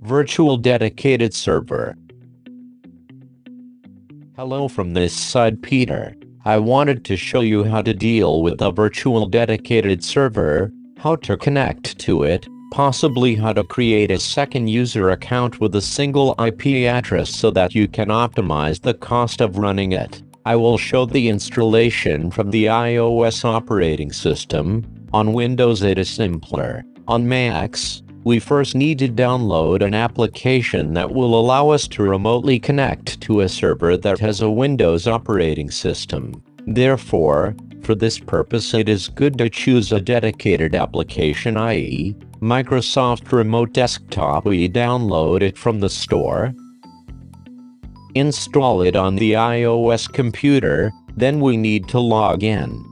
Virtual dedicated server. Hello from this side, Peter. I wanted to show you how to deal with a virtual dedicated server, how to connect to it, possibly how to create a second user account with a single IP address so that you can optimize the cost of running it. I will show the installation from the iOS operating system. On Windows it is simpler. On Macs, we first need to download an application that will allow us to remotely connect to a server that has a Windows operating system. Therefore, for this purpose it is good to choose a dedicated application, i.e., Microsoft Remote Desktop. We download it from the store, install it on the iOS computer, then we need to log in.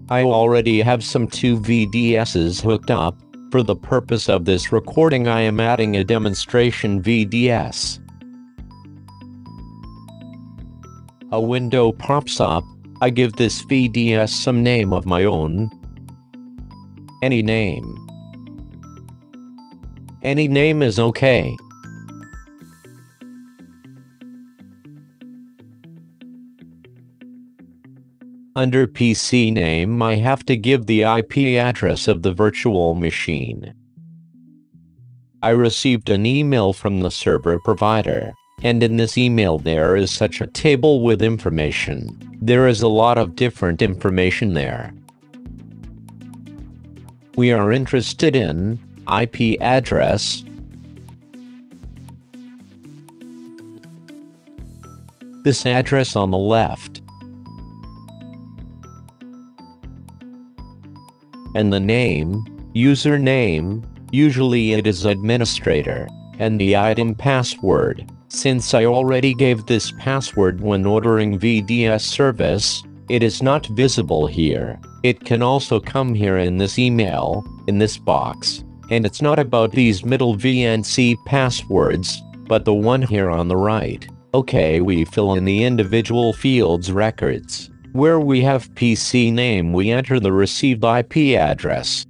I already have some 2 VDSs hooked up. For the purpose of this recording I am adding a demonstration VDS. A window pops up. I give this VDS some name of my own. Any name. Any name is okay. Under PC name I have to give the IP address of the virtual machine. I received an email from the server provider, and in this email there is such a table with information. There is a lot of different information there. We are interested in IP address, this address on the left, and the name, username, usually it is administrator, and the item password. Since I already gave this password when ordering VDS service, it is not visible here. It can also come here in this email, in this box, and it's not about these middle VNC passwords, but the one here on the right. Okay, we fill in the individual fields records. Where we have PC name we enter the received IP address.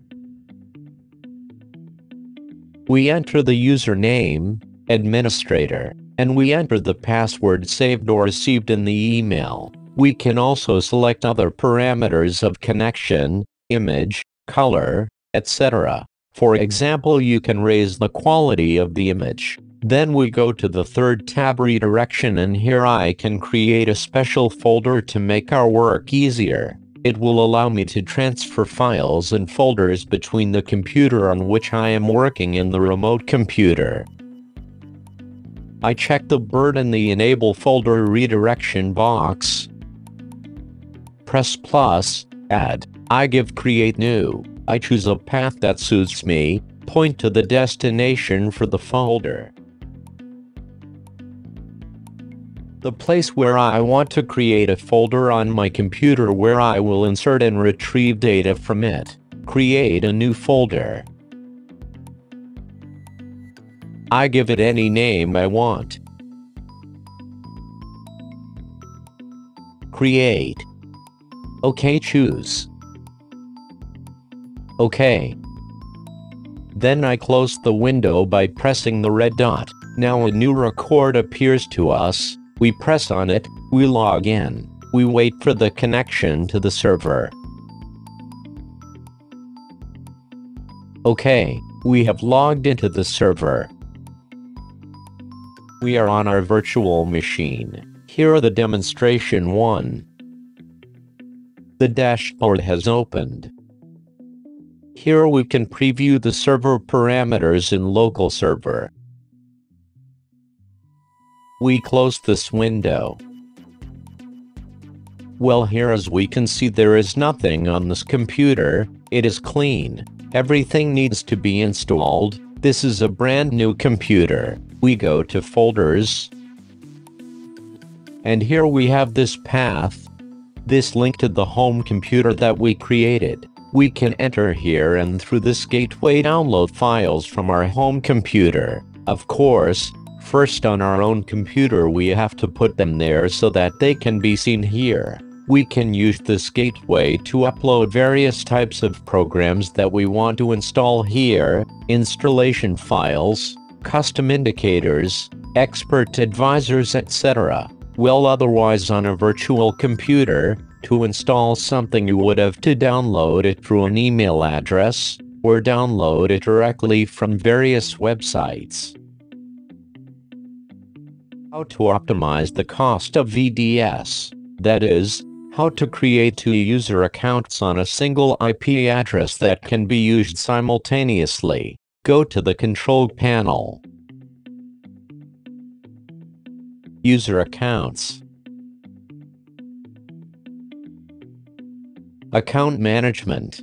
We enter the username, administrator, and we enter the password saved or received in the email. We can also select other parameters of connection, image, color, etc. For example, you can raise the quality of the image. Then we go to the third tab, redirection, and here I can create a special folder to make our work easier. It will allow me to transfer files and folders between the computer on which I am working and the remote computer. I check the bird in the enable folder redirection box. Press plus, add. I give create new. I choose a path that suits me, point to the destination for the folder. The place where I want to create a folder on my computer where I will insert and retrieve data from it. Create a new folder. I give it any name I want. Create. OK, choose. OK. Then I close the window by pressing the red dot. Now a new record appears to us. We press on it, we log in. We wait for the connection to the server. OK, we have logged into the server. We are on our virtual machine. Here are the demonstration 1. The dashboard has opened. Here we can preview the server parameters in local server. We close this window. Well, here as we can see there is nothing on this computer. It is clean. Everything needs to be installed. This is a brand new computer. We go to folders. And here we have this path. This link to the home computer that we created. We can enter here and through this gateway download files from our home computer. Of course, first on our own computer we have to put them there so that they can be seen here. We can use this gateway to upload various types of programs that we want to install here, installation files, custom indicators, expert advisors, etc. Well, otherwise on a virtual computer, to install something you would have to download it through an email address, or download it directly from various websites. How to optimize the cost of VDS, that is, how to create two user accounts on a single IP address that can be used simultaneously. Go to the control panel. User accounts. Account management.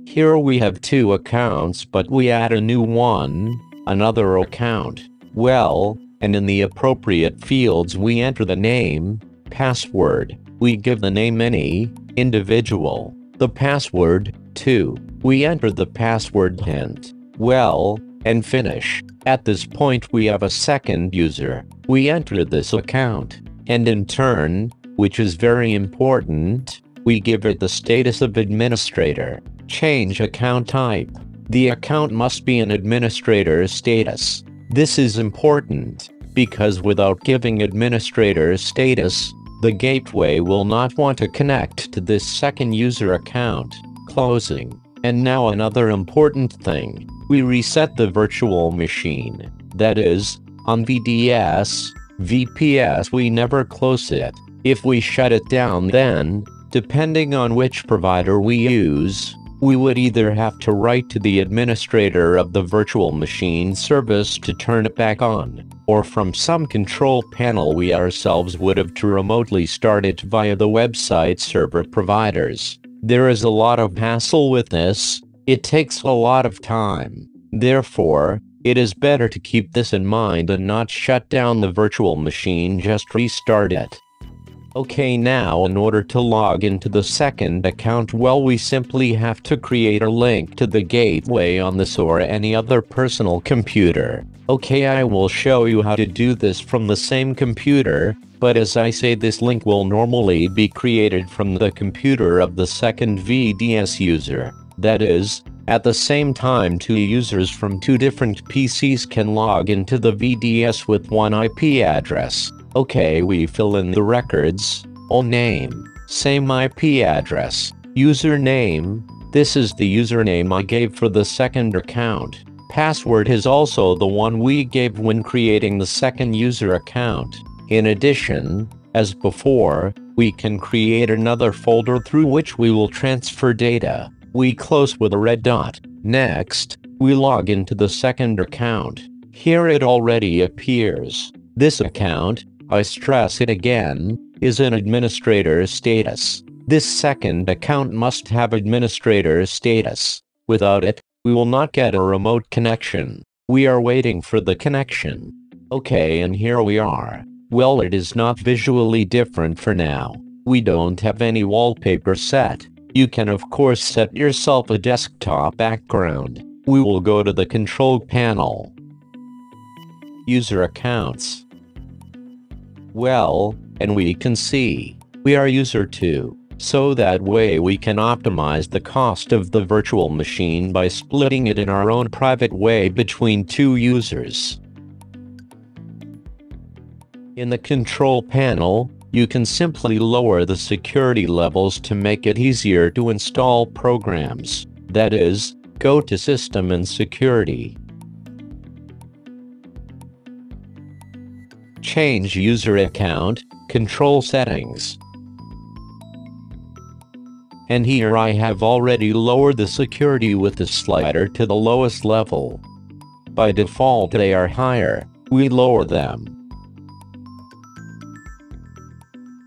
Here we have two accounts, but we add a new one, another account. Well, and in the appropriate fields we enter the name, password. We give the name any, individual, the password, to. We enter the password hint. Well, and finish. At this point we have a second user. We enter this account, and in turn, which is very important, we give it the status of administrator. Change account type. The account must be an administrator status. This is important, because without giving administrator status, the gateway will not want to connect to this second user account. Closing. And now another important thing. We reset the virtual machine. That is, on VDS, VPS we never close it. If we shut it down, then, depending on which provider we use, we would either have to write to the administrator of the virtual machine service to turn it back on, or from some control panel we ourselves would have to remotely start it via the website server providers. There is a lot of hassle with this. It takes a lot of time. Therefore, it is better to keep this in mind and not shut down the virtual machine, just restart it. Okay, now in order to log into the second account, well, we simply have to create a link to the gateway on this or any other personal computer. Okay, I will show you how to do this from the same computer, but as I say, this link will normally be created from the computer of the second VDS user. That is, at the same time, two users from two different PCs can log into the VDS with one IP address. Okay, we fill in the records. All name, same IP address. Username, this is the username I gave for the second account. Password is also the one we gave when creating the second user account. In addition, as before, we can create another folder through which we will transfer data. We close with a red dot. Next, we log into the second account. Here it already appears. This account, I stress it again, is in administrator status. This second account must have administrator status. Without it, we will not get a remote connection. We are waiting for the connection. Okay, and here we are. Well, it is not visually different for now. We don't have any wallpaper set. You can of course set yourself a desktop background. We will go to the control panel. User accounts. Well, and we can see we are user 2, so that way we can optimize the cost of the virtual machine by splitting it in our own private way between two users. In the control panel, you can simply lower the security levels to make it easier to install programs. That is, go to System and Security. Change user account, control settings. And here I have already lowered the security with the slider to the lowest level. By default they are higher. We lower them.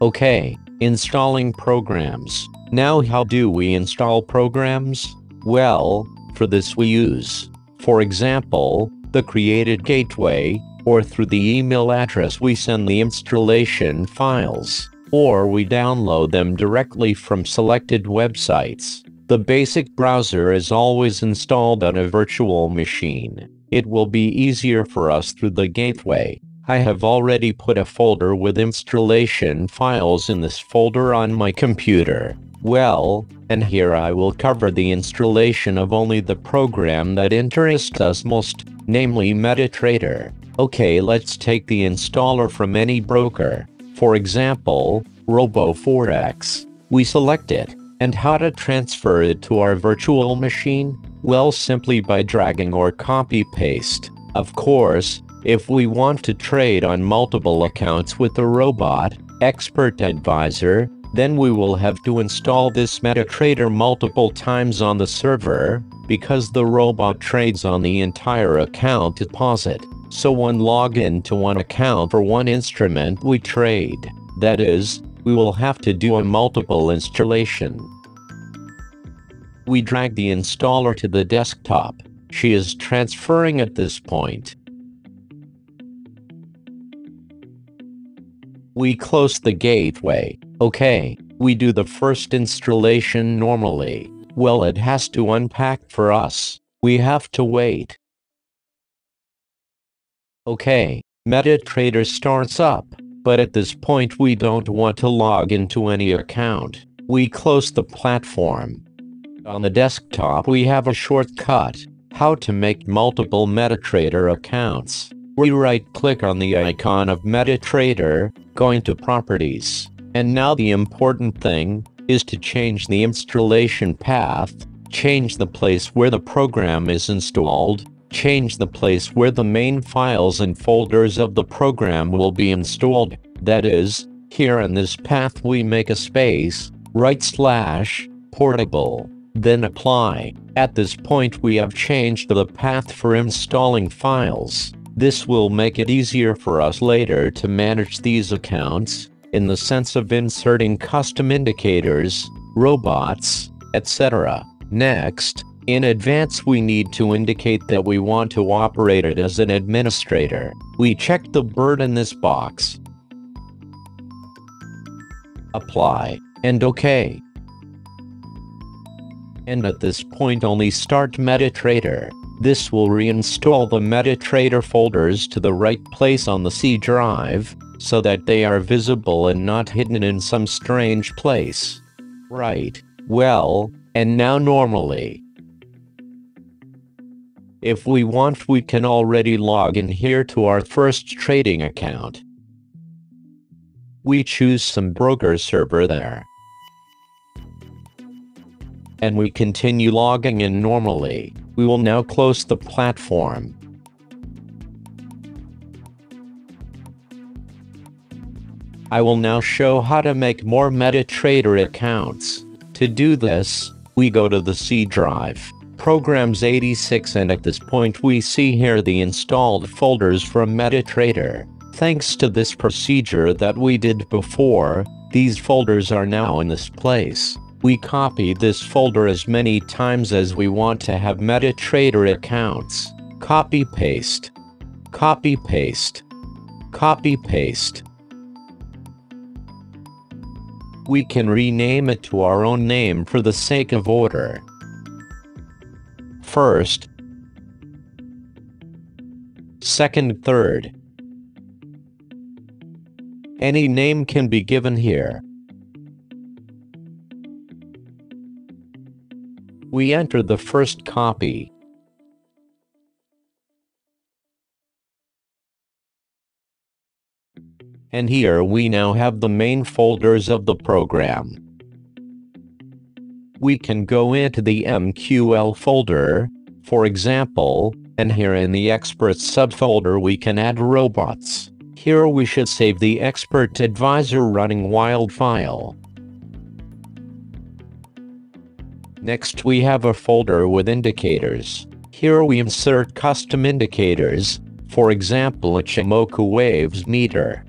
Okay, installing programs. Now how do we install programs? Well, for this we use, for example, the created gateway, or through the email address we send the installation files, or we download them directly from selected websites. The basic browser is always installed on a virtual machine. It will be easier for us through the gateway. I have already put a folder with installation files in this folder on my computer. Well, and here I will cover the installation of only the program that interests us most, namely MetaTrader. Okay, let's take the installer from any broker. For example, RoboForex. We select it. And how to transfer it to our virtual machine? Well, simply by dragging or copy-paste. Of course, if we want to trade on multiple accounts with the robot expert advisor, then we will have to install this MetaTrader multiple times on the server, because the robot trades on the entire account deposit. So one login to one account for one instrument we trade. That is, we will have to do a multiple installation. We drag the installer to the desktop. She is transferring at this point. We close the gateway. Okay, we do the first installation normally. Well, it has to unpack for us. We have to wait. Okay, MetaTrader starts up, but at this point we don't want to log into any account. We close the platform. On the desktop we have a shortcut, how to make multiple MetaTrader accounts. We right-click on the icon of MetaTrader, going to Properties. And now the important thing is to change the installation path, change the place where the program is installed, change the place where the main files and folders of the program will be installed. That is, here in this path we make a space, /portable, then apply. At this point we have changed the path for installing files. This will make it easier for us later to manage these accounts, in the sense of inserting custom indicators, robots, etc. Next, in advance we need to indicate that we want to operate it as an administrator. We check the bird in this box. Apply, and OK. And at this point only start MetaTrader. This will reinstall the MetaTrader folders to the right place on the C drive, so that they are visible and not hidden in some strange place. Right, well, and now normally. If we want, we can already log in here to our first trading account. We choose some broker server there. And we continue logging in normally. We will now close the platform. I will now show how to make more MetaTrader accounts. To do this, we go to the C drive, Programs 86, and at this point we see here the installed folders from MetaTrader. Thanks to this procedure that we did before, these folders are now in this place. We copy this folder as many times as we want to have MetaTrader accounts. Copy-paste. Copy-paste. Copy-paste. We can rename it to our own name for the sake of order. First, second, third. Any name can be given here. We enter the first copy. And here we now have the main folders of the program. We can go into the MQL folder, for example, and here in the Experts subfolder we can add robots. Here we should save the Expert Advisor running wild file. Next we have a folder with indicators. Here we insert custom indicators, for example Ichimoku waves meter.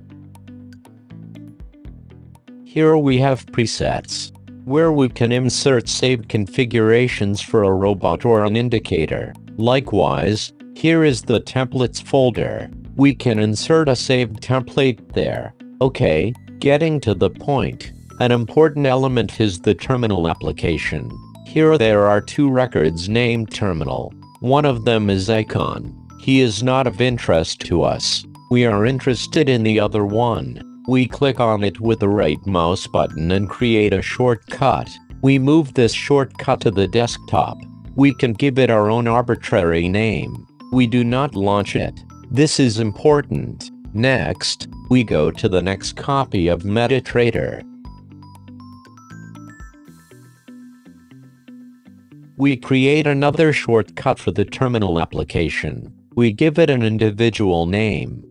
Here we have presets, where we can insert saved configurations for a robot or an indicator. Likewise, here is the templates folder. We can insert a saved template there. Okay, getting to the point. An important element is the terminal application. Here there are two records named terminal. One of them is Icon. He is not of interest to us. We are interested in the other one. We click on it with the right mouse button and create a shortcut. We move this shortcut to the desktop. We can give it our own arbitrary name. We do not launch it. This is important. Next, we go to the next copy of MetaTrader. We create another shortcut for the terminal application. We give it an individual name.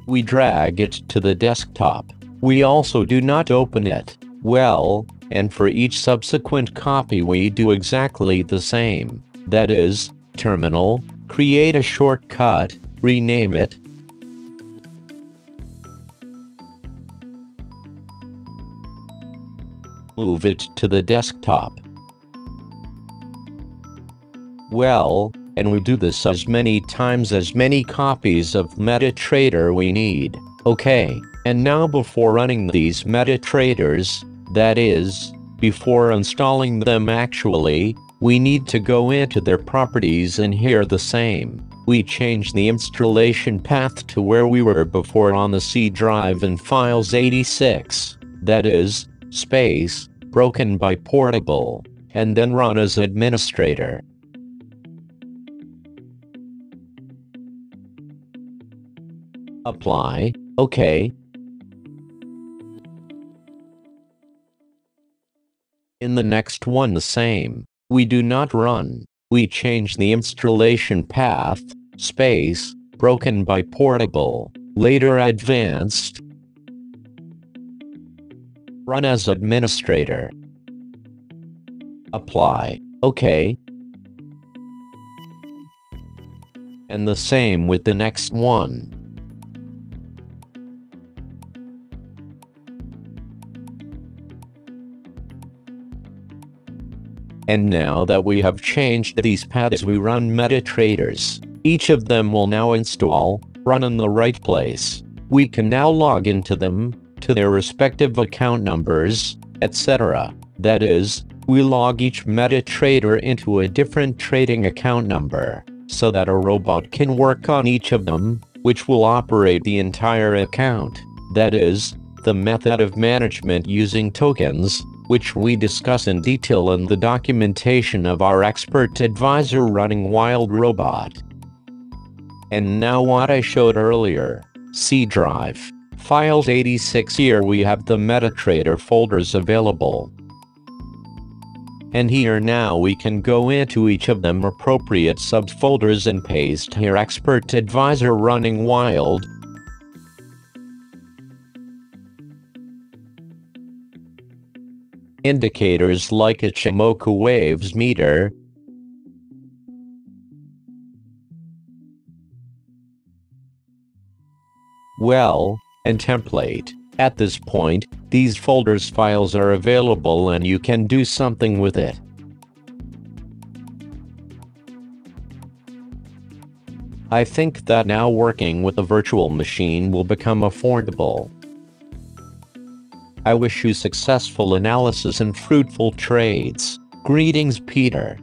We drag it to the desktop. We also do not open it. Well, and for each subsequent copy we do exactly the same. That is, terminal, create a shortcut, rename it, move it to the desktop. Well, and we do this as many times as many copies of MetaTrader we need. Okay, and now before running these MetaTraders, that is, before installing them actually, we need to go into their properties and here the same. We change the installation path to where we were before on the C drive in files 86, that is, space, broken by portable, and then run as administrator. Apply, OK. In the next one the same. We do not run. We change the installation path, space, broken by portable, later advanced, run as administrator. Apply, OK. And the same with the next one. And now that we have changed these paths, we run MetaTraders. Each of them will now install, run in the right place. We can now log into them, to their respective account numbers, etc. That is, we log each MetaTrader into a different trading account number, so that a robot can work on each of them, which will operate the entire account. That is, the method of management using tokens, which we discuss in detail in the documentation of our expert advisor running Wild Robot. And now what I showed earlier, C drive, files 86, here we have the MetaTrader folders available. And here now we can go into each of them appropriate subfolders and paste here expert advisor running Wild. Indicators like Ichimoku waves meter, well, and template. At this point, these folders files are available and you can do something with it. I think that now working with a virtual machine will become affordable. I wish you successful analysis and fruitful trades. Greetings, Peter.